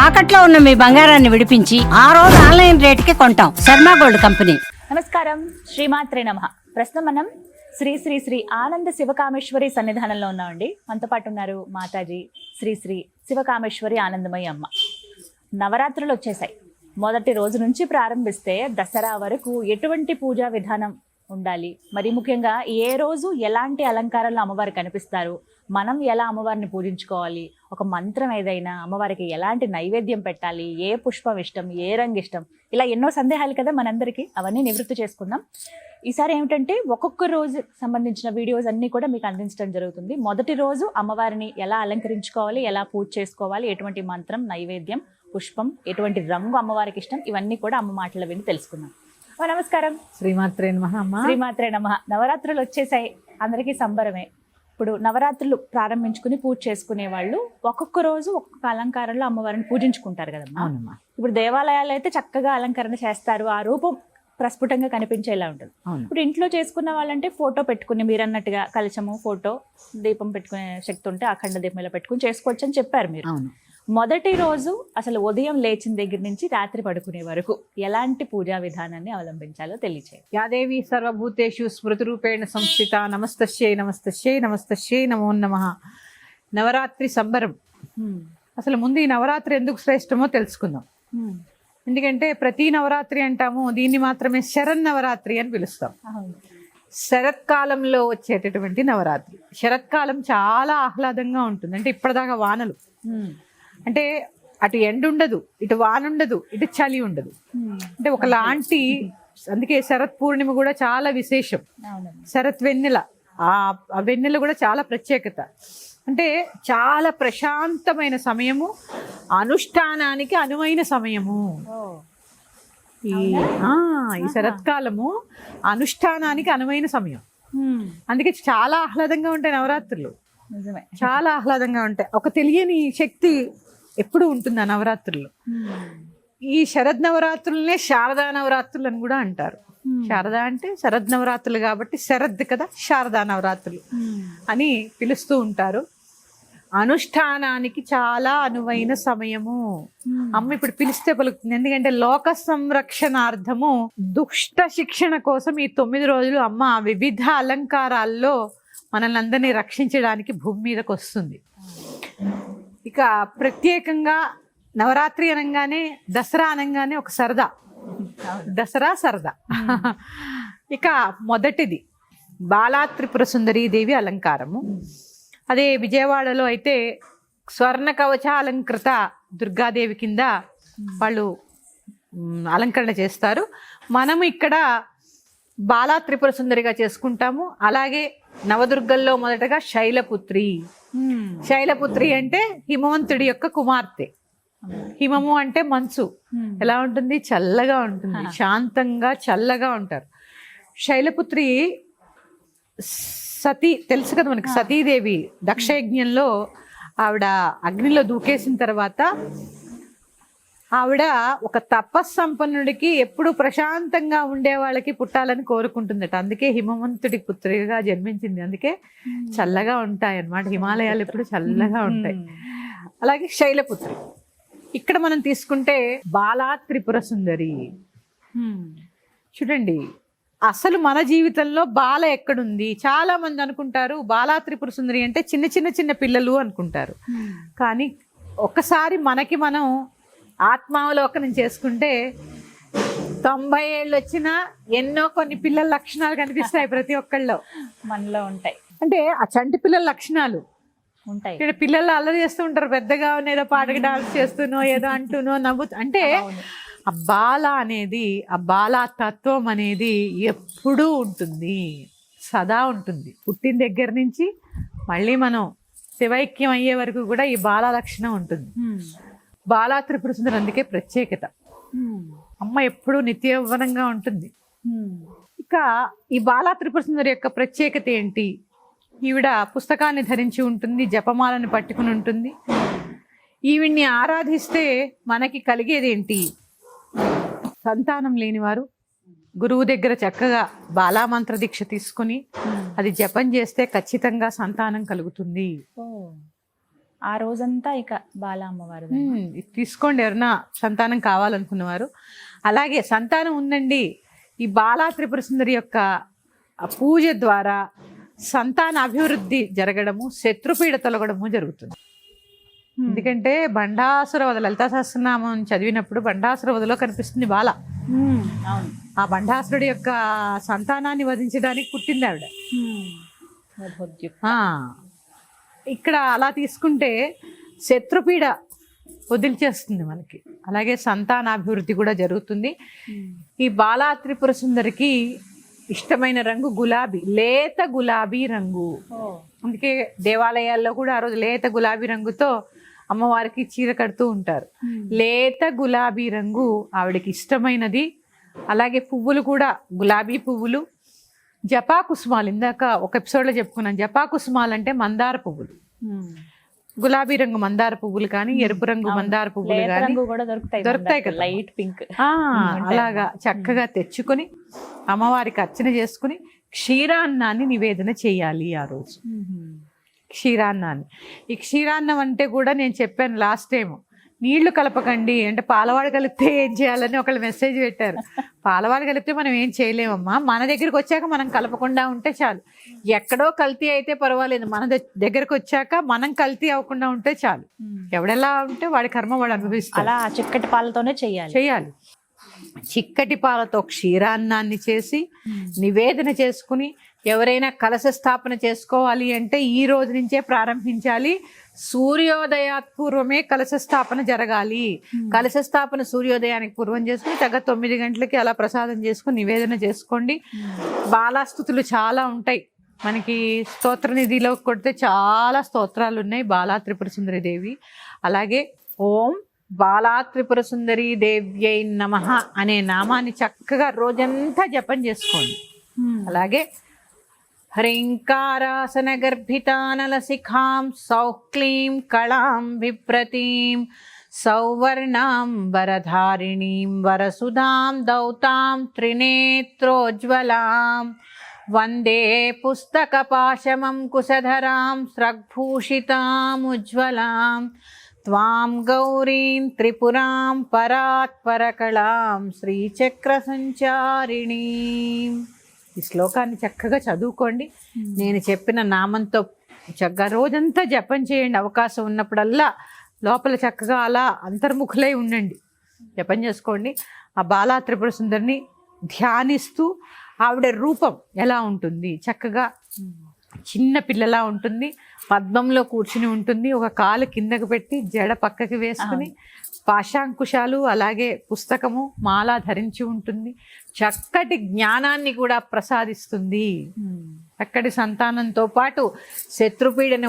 తాకట్లో ఉన్న మీ బంగారాన్ని విడిపించి ఆ రోజు ఆన్లైన్ రేటుకి కొంటాం. Sharma gold company. నమస్కారం, శ్రీమాత్రే నమః. ప్రస్తుతం మనం శ్రీ శ్రీ శ్రీ ఆనంద శివకామేశ్వరి సన్నిధానంలో ఉన్నామండి. మనతో పాటు ఉన్నారు మాతాజీ శ్రీ శ్రీ శివకామేశ్వరి ఆనందమయ్య అమ్మ. నవరాత్రులు వచ్చేసాయి. మొదటి రోజు నుంచి ప్రారంభిస్తే దసరా వరకు ఎటువంటి పూజా విధానం ఉండాలి, మరి ముఖ్యంగా ఏ రోజు ఎలాంటి అలంకారాలు అమ్మవారు కనిపిస్తారు, మనం ఎలా అమ్మవారిని పూజించుకోవాలి, ఒక మంత్రం ఏదైనా, అమ్మవారికి ఎలాంటి నైవేద్యం పెట్టాలి, ఏ పుష్పం ఇష్టం, ఏ రంగు ఇష్టం, ఇలా ఎన్నో సందేహాలు కదా మనందరికీ. అవన్నీ నివృత్తి చేసుకుందాం. ఈసారి ఏమిటంటే ఒక్కొక్క రోజు సంబంధించిన వీడియోస్ అన్నీ కూడా మీకు అందించడం జరుగుతుంది. మొదటి రోజు అమ్మవారిని ఎలా అలంకరించుకోవాలి, ఎలా పూజ చేసుకోవాలి, ఎటువంటి మంత్రం, నైవేద్యం, పుష్పం, ఎటువంటి రంగు అమ్మవారికి ఇష్టం, ఇవన్నీ కూడా అమ్మ మాటలు విని తెలుసుకుందాం. నమస్కారం. శ్రీమాత్రే నమః అమ్మ. శ్రీమాత్రే నమః. నవరాత్రులు వచ్చేసాయి, అందరికీ సంబరమే. ఇప్పుడు నవరాత్రులు ప్రారంభించుకుని పూజ చేసుకునే వాళ్ళు ఒక్కొక్క రోజు ఒక్కొక్క అలంకారంలో అమ్మవారిని పూజించుకుంటారు కదమ్మా. ఇప్పుడు దేవాలయాలు అయితే చక్కగా అలంకరణ చేస్తారు, ఆ రూపం ప్రస్ఫుటంగా కనిపించేలా ఉంటుంది. ఇప్పుడు ఇంట్లో చేసుకున్న వాళ్ళంటే ఫోటో పెట్టుకుని, మీరు అన్నట్టుగా కలశము, ఫోటో, దీపం పెట్టుకునే శక్తి ఉంటే అఖండ దీపం ఇలా పెట్టుకుని చేసుకోవచ్చు అని చెప్పారు మీరు. మొదటి రోజు అసలు ఉదయం లేచిన దగ్గర నుంచి రాత్రి పడుకునే వరకు ఎలాంటి పూజా విధానాన్ని అవలంబించాలో తెలియచేయండి. యాదేవి సర్వభూతేషు స్మృతి రూపేణ సంస్థిత. నమస్తస్యై నమస్తస్యై నమస్తస్యై నమో నమః. నవరాత్రి సంబరం. అసలు ముందు ఈ నవరాత్రి ఎందుకు శ్రేష్టమో తెలుసుకుందాం. ఎందుకంటే ప్రతి నవరాత్రి అంటాము, దీన్ని మాత్రమే శరన్నవరాత్రి అని పిలుస్తాం. శరత్కాలంలో వచ్చేటటువంటి నవరాత్రి. శరత్కాలం చాలా ఆహ్లాదంగా ఉంటుంది. అంటే ఇప్పటిదాకా వానలు, అంటే అటు ఎండ ఉండదు, ఇటు వాన ఉండదు, ఇటు చలి ఉండదు, అంటే ఒకలాంటి. అందుకే శరత్ పూర్ణిమ కూడా చాలా విశేషం. శరత్ వెన్నెల, ఆ వెన్నెల కూడా చాలా ప్రత్యేకత. అంటే చాలా ప్రశాంతమైన సమయము, అనుష్ఠానానికి అనువైన సమయము. ఈ శరత్కాలము అనుష్ఠానానికి అనువైన సమయం. అందుకే చాలా ఆహ్లాదంగా ఉంటాయి నవరాత్రులు. నిజమే, చాలా ఆహ్లాదంగా ఉంటాయి. ఒక తెలియని శక్తి ఎప్పుడు ఉంటుంది ఆ నవరాత్రుల్లో. ఈ శరద్ నవరాత్రులనే శారదా నవరాత్రులు అని కూడా అంటారు. శారద అంటే శరద్ నవరాత్రులు కాబట్టి శరద్ కదా, శారదా నవరాత్రులు అని పిలుస్తూ ఉంటారు. అనుష్ఠానానికి చాలా అనువైన సమయము. అమ్మ ఇప్పుడు పిలిస్తే పలుకుతుంది. ఎందుకంటే లోక సంరక్షణార్థము, దుష్ట శిక్షణ కోసం ఈ 9 రోజులు అమ్మ వివిధ అలంకారాల్లో మనల్ని అందరినీ రక్షించడానికి భూమి మీదకి వస్తుంది. ఇక ప్రత్యేకంగా నవరాత్రి అనగానే, దసరా అనగానే ఒక సరదా, దసరా సరదా. ఇక మొదటిది బాలా త్రిపుర సుందరీ దేవి అలంకారము. అదే విజయవాడలో అయితే స్వర్ణ కవచ అలంకృత దుర్గాదేవి కింద వాళ్ళు అలంకరణ చేస్తారు. మనము ఇక్కడ బాలా త్రిపుర సుందరిగా చేసుకుంటాము. అలాగే నవదుర్గల్లో మొదటగా శైలపుత్రి. శైలపుత్రి అంటే హిమవంతుడి యొక్క కుమార్తె. హిమము అంటే మంచు. ఎలా ఉంటుంది? చల్లగా ఉంటుంది, శాంతంగా చల్లగా ఉంటారు. శైలపుత్రి సతీ, తెలుసు కదా మనకి, సతీదేవి దక్షయజ్ఞంలో ఆవిడ అగ్నిలో దూకేసిన తర్వాత ఆవిడ ఒక తపస్సంపన్నుడికి ఎప్పుడు ప్రశాంతంగా ఉండే వాళ్ళకి పుట్టాలని కోరుకుంటుందట. అందుకే హిమవంతుడి పుత్రిగా జన్మించింది. అందుకే చల్లగా ఉంటాయి అన్నమాట. హిమాలయాలు ఎప్పుడు చల్లగా ఉంటాయి. అలాగే శైలపుత్రి. ఇక్కడ మనం తీసుకుంటే బాలా త్రిపుర సుందరి. చూడండి, అసలు మన జీవితంలో బాల ఎక్కడుంది? చాలా మంది అనుకుంటారు బాలా త్రిపుర సుందరి అంటే చిన్న చిన్న చిన్న పిల్లలు అనుకుంటారు. కానీ ఒక్కసారి మనకి మనం ఆత్మావలోకనం చేసుకుంటే 90 ఏళ్ళు వచ్చినా ఎన్నో కొన్ని పిల్లల లక్షణాలు కనిపిస్తాయి ప్రతి ఒక్కళ్ళలో. మనలో ఉంటాయి. అంటే ఆ చంటి పిల్లల లక్షణాలు ఉంటాయి. ఇక్కడ పిల్లలు అల్లరి చేస్తూ ఉంటారు, పెద్దగా ఏదో పాటకి డాన్స్ చేస్తూనో ఏదో అంటూనో నవ్వుతూ. అంటే ఆ బాల అనేది, ఆ బాలా తత్వం అనేది ఎప్పుడూ ఉంటుంది, సదా ఉంటుంది. పుట్టిన దగ్గర నుంచి మళ్ళీ మనం శివైక్యం అయ్యే వరకు కూడా ఈ బాలా లక్షణం ఉంటుంది. బాలా త్రిపుర సుందరి అందుకే ప్రత్యేకత. అమ్మ ఎప్పుడూ నిత్య యవ్వనంగా ఉంటుంది. ఇక ఈ బాలా త్రిపుర సుందరి యొక్క ప్రత్యేకత ఏంటి? ఈవిడ పుస్తకాన్ని ధరించి ఉంటుంది, జపమాలను పట్టుకుని ఉంటుంది. ఈవిడ్ని ఆరాధిస్తే మనకి కలిగేది ఏంటి? సంతానం లేనివారు గురువు దగ్గర చక్కగా బాలామంత్ర దీక్ష తీసుకుని అది జపం చేస్తే ఖచ్చితంగా సంతానం కలుగుతుంది. ఆ రోజంతా ఇక బాల అమ్మవారు. ఇది తీసుకోండి ఎవరైనా సంతానం కావాలనుకున్నవారు. అలాగే సంతానం ఉందండి, ఈ బాలా త్రిపుర సుందరి యొక్క పూజ ద్వారా సంతాన అభివృద్ధి జరగడము, శత్రుపీడ తొలగడము జరుగుతుంది. ఎందుకంటే బండాసుర వధ, లలితా సహస్రనామం చదివినప్పుడు బండాసుర వధలో కనిపిస్తుంది బాల. అవును. ఆ బండాసురుడి యొక్క సంతానాన్ని వధించడానికి పుట్టింది ఆవిడ. ఇక్కడ అలా తీసుకుంటే శత్రుపీడ వదిలిచేస్తుంది మనకి. అలాగే సంతానాభివృద్ధి కూడా జరుగుతుంది. ఈ బాలా త్రిపుర సుందరికి ఇష్టమైన రంగు గులాబీ, లేత గులాబీ రంగు. అందుకే దేవాలయాల్లో కూడా ఆ రోజు లేత గులాబీ రంగుతో అమ్మవారికి చీర కడుతూ ఉంటారు. లేత గులాబీ రంగు ఆవిడకి ఇష్టమైనది. అలాగే పువ్వులు కూడా గులాబీ పువ్వులు, జపా కుసుమాలు. ఇందాక ఒక ఎపిసోడ్లో చెప్పుకున్నాను, జపా కుసుమాలు అంటే మందార పువ్వులు. గులాబీ రంగు మందార పువ్వులు కానీ, ఎరుపు రంగు మందార పువ్వులు కానీ దొరుకుతాయి కదా, లైట్ పింక్. అలాగా చక్కగా తెచ్చుకొని అమ్మవారికి అర్చన చేసుకుని క్షీరాన్నాన్ని నివేదన చేయాలి ఆ రోజు. క్షీరాన్నాన్ని, ఈ క్షీరాన్నం అంటే కూడా నేను చెప్పాను లాస్ట్ టైం, నీళ్లు కలపకండి అంటే పాలవాడు కలిపితే ఏం చేయాలని ఒకళ్ళు మెసేజ్ పెట్టారు. పాలవాడు కలిపితే మనం ఏం చేయలేమమ్మా, మన దగ్గరికి వచ్చాక మనం కలపకుండా ఉంటే చాలు. ఎక్కడో కల్తీ అయితే పర్వాలేదు, మన దగ్గరకు వచ్చాక మనం కల్తీ అవ్వకుండా ఉంటే చాలు. ఎవడెలా ఉంటే వాడి కర్మ వాడు అనుభవిస్తాడు. అలా చిక్కటి పాలతోనే చేయాలి. చిక్కటి పాలతో క్షీరాన్నాన్ని చేసి నివేదన చేసుకుని, ఎవరైనా కలశ స్థాపన చేసుకోవాలి అంటే ఈ రోజు నుంచే ప్రారంభించాలి. సూర్యోదయాత్ పూర్వమే కలశ స్థాపన జరగాలి. కలశ స్థాపన సూర్యోదయానికి పూర్వం చేసుకుని తగ్గ 9 గంటలకి అలా ప్రసాదం చేసుకుని నివేదన చేసుకోండి. బాలాస్తుతులు చాలా ఉంటాయి మనకి. స్తోత్ర నిధిలో కొడితే చాలా స్తోత్రాలు ఉన్నాయి బాలా త్రిపుర సుందరి దేవి. అలాగే ఓం బాలా త్రిపుర సుందరి దేవ్యై నమః అనే నామాన్ని చక్కగా రోజంతా జపం చేసుకోండి. అలాగే హ్రీంకారాసన గర్భితానలశిఖాం సౌక్లీం కళాం బిభ్రతీం సౌవర్ణాం వరధారిణీం వరసుధాం దౌతాం త్రినేత్రోజ్వలాం వందే పుస్తకపాశమం కుశధరాం స్రగ్భూషితాం ఉజ్వలాం త్వాం గౌరీం త్రిపురాం పరాత్పరకళాం శ్రీచక్ర సంచారిణీం. ఈ శ్లోకాన్ని చక్కగా చదువుకోండి. నేను చెప్పిన నామంతో చక్కగా రోజంతా జపం చేయండి. అవకాశం ఉన్నప్పుడల్లా లోపల చక్కగా అలా అంతర్ముఖులై ఉండండి, జపం చేసుకోండి. ఆ బాలా త్రిపుర సుందరిని ధ్యానిస్తూ ఆవిడ రూపం ఎలా ఉంటుంది, చక్కగా చిన్న పిల్లలా ఉంటుంది, పద్మంలో కూర్చుని ఉంటుంది, ఒక కాలు కిందకు పెట్టి జడ పక్కకి వేసుకుని పాశాంకుశాలు అలాగే పుస్తకము మాల ధరించి ఉంటుంది. చక్కటి జ్ఞానాన్ని కూడా ప్రసాదిస్తుంది. చక్కటి సంతానంతో పాటు శత్రుపీడని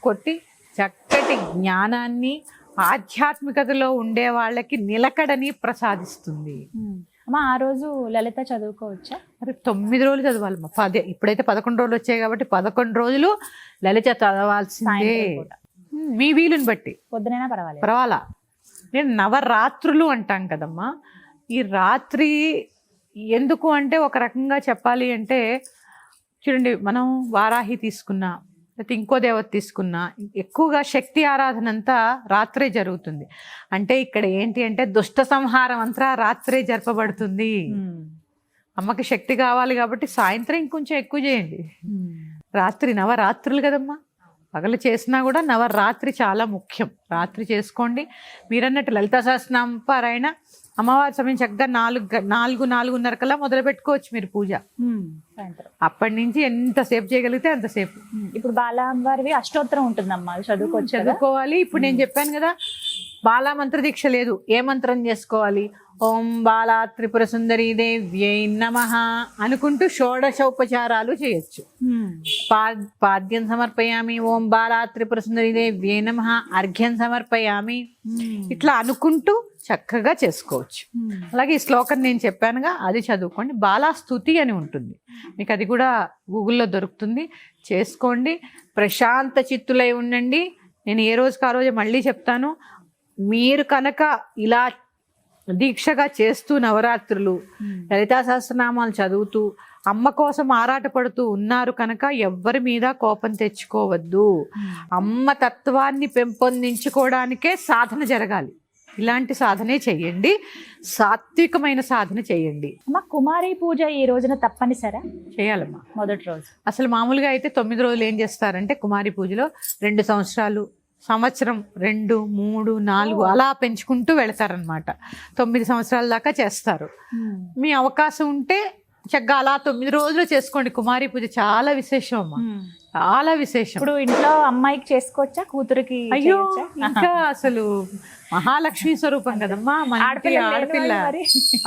కొట్టి చక్కటి జ్ఞానాన్ని, ఆధ్యాత్మికతలో ఉండే వాళ్ళకి నిలకడని ప్రసాదిస్తుంది. అమ్మా ఆ రోజు లలిత చదువుకోవచ్చా? మరి 9 రోజులు చదవాలమ్మా. ఇప్పుడైతే 11 రోజులు వచ్చాయి కాబట్టి 11 రోజులు లలిత చదవాల్సిందే. మీ వీలుని బట్టి పొద్దునైనా పర్వాలా. నేను నవరాత్రులు అంటాం కదమ్మా. ఈ రాత్రి ఎందుకు అంటే ఒక రకంగా చెప్పాలి అంటే చూడండి, మనం వారాహి తీసుకున్నా లేకపోతే ఇంకో దేవత తీసుకున్నా ఎక్కువగా శక్తి ఆరాధన అంతా రాత్రే జరుగుతుంది. అంటే ఇక్కడ ఏంటి అంటే దుష్ట సంహారం అంతా రాత్రే జరపబడుతుంది. అమ్మకి శక్తి కావాలి కాబట్టి సాయంత్రం ఇంకొంచెం ఎక్కువ చేయండి. రాత్రి నవరాత్రులు కదమ్మా, పగలు చేసినా కూడా నవరాత్రి చాలా ముఖ్యం. రాత్రి చేసుకోండి. మీరన్నట్టు లలితా సహస్రనామ పారాయణ అమ్మవారి సమయం చక్కగా 4-4:30 కల్లా మొదలు పెట్టుకోవచ్చు మీరు పూజ. అప్పటి నుంచి ఎంతసేపు చేయగలిగితే అంతసేపు. ఇప్పుడు బాలా అమ్మవారివి అష్టోత్తరం ఉంటుందమ్మా, చదువుకోవాలి. ఇప్పుడు నేను చెప్పాను కదా, బాలా మంత్ర దీక్ష లేదు. ఏ మంత్రం చేసుకోవాలి? ఓం బాలా త్రిపుర సుందరీ దేవ్యై నమః అనుకుంటూ షోడశోపచారాలు చేయొచ్చు. పాద్యం సమర్పయామి, ఓం బాలా త్రిపుర సుందరీ దేవ్యై నమః, అర్ఘ్యం సమర్పయామి, ఇట్లా అనుకుంటూ చక్కగా చేసుకోవచ్చు. అలాగే ఈ శ్లోకం నేను చెప్పానుగా, అది చదువుకోండి. బాలా స్తుతి అని ఉంటుంది, మీకు అది కూడా గూగుల్లో దొరుకుతుంది, చేసుకోండి. ప్రశాంత చిత్తులై ఉండండి. నేను ఏ రోజుకి ఆ రోజు మళ్ళీ చెప్తాను, మీరు కనుక ఇలా దీక్షగా చేస్తూ నవరాత్రులు లలితా సహస్రనామాలు చదువుతూ అమ్మ కోసం ఆరాటపడుతూ ఉన్నారు కనుక ఎవ్వరి మీద కోపం తెచ్చుకోవద్దు. అమ్మ తత్వాన్ని పెంపొందించుకోవడానికే సాధన జరగాలి. ఇలాంటి సాధనే చెయ్యండి, సాత్వికమైన సాధన చెయ్యండి. అమ్మ, కుమారి పూజ ఈ రోజున తప్పనిసరా? చేయాలమ్మా. మొదటి రోజు అసలు మామూలుగా అయితే 9 రోజులు ఏం చేస్తారంటే కుమారి పూజలో 2 సంవత్సరాలు, సంవత్సరం, 2, 3, 4 అలా పెంచుకుంటూ వెళతారనమాట. 9 సంవత్సరాల దాకా చేస్తారు. మీ అవకాశం ఉంటే చక్కగా అలా 9 రోజులు చేసుకోండి. కుమారి పూజ చాలా విశేషం అమ్మా, చాలా విశేషం. ఇప్పుడు ఇంట్లో అమ్మాయికి చేసుకోవచ్చా, కూతురికి అయ్యో చేయొచ్చా? ఇంకా అసలు మహాలక్ష్మి స్వరూపం కదమ్మా. మన ఇంటి ఆడపిల్ల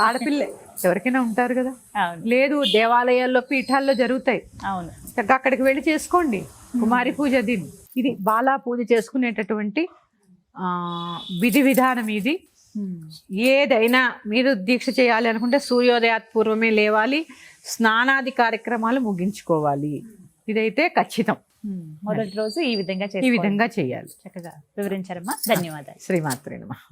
ఆడపిల్ల ఎవరికైనా ఉంటారు కదా. అవును లేదు, దేవాలయాల్లో పీఠాల్లో జరుగుతాయి. అవును. చక్కగా అక్కడికి వెళ్ళి చేసుకోండి కుమారి పూజ. ఇది బాలా పూజ చేసుకునేటటువంటి విధి విధానం ఇది. ఏదైనా మీరు దీక్ష చేయాలి అనుకుంటే సూర్యోదయాత్ పూర్వమే లేవాలి, స్నానాది కార్యక్రమాలు ముగించుకోవాలి. ఇదైతే ఖచ్చితం. మొదటి రోజు ఈ విధంగా ఈ విధంగా చేయాలి. చక్కగా వివరించారమ్మా. ధన్యవాదాలు. శ్రీమాత్రే నమః.